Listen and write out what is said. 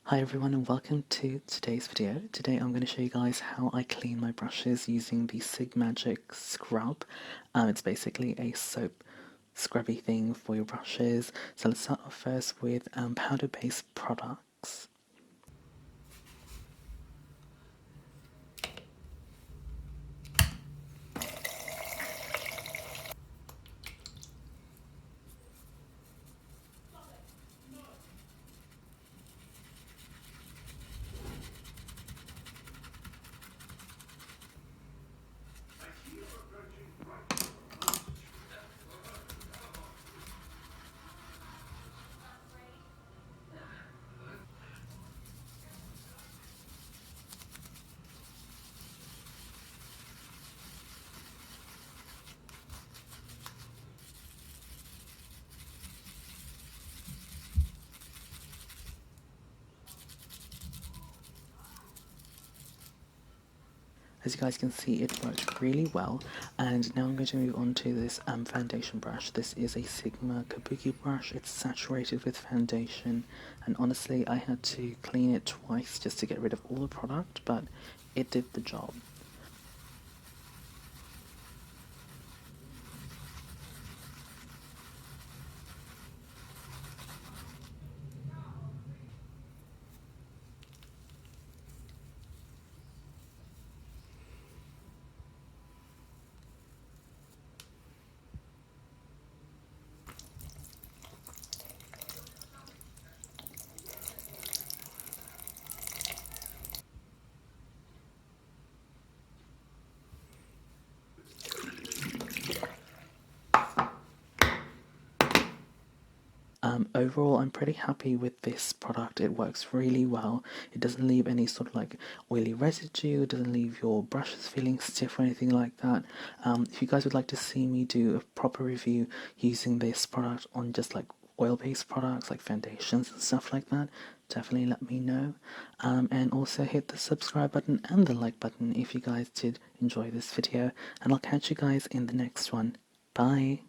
Hi everyone and welcome to today's video. Today I'm going to show you guys how I clean my brushes using the SigMagic Scrub. It's basically a soap scrubby thing for your brushes. So let's start off first with powder-based products. As you guys can see, it worked really well, and now I'm going to move on to this foundation brush. This is a Sigma Kabuki brush. It's saturated with foundation, and honestly I had to clean it twice just to get rid of all the product, but it did the job. Overall, I'm pretty happy with this product. It works really well. It doesn't leave any sort of like oily residue, it doesn't leave your brushes feeling stiff or anything like that. If you guys would like to see me do a proper review using this product on just like oil-based products like foundations and stuff like that, definitely let me know. And also hit the subscribe button and the like button if you guys did enjoy this video, and I'll catch you guys in the next one. Bye!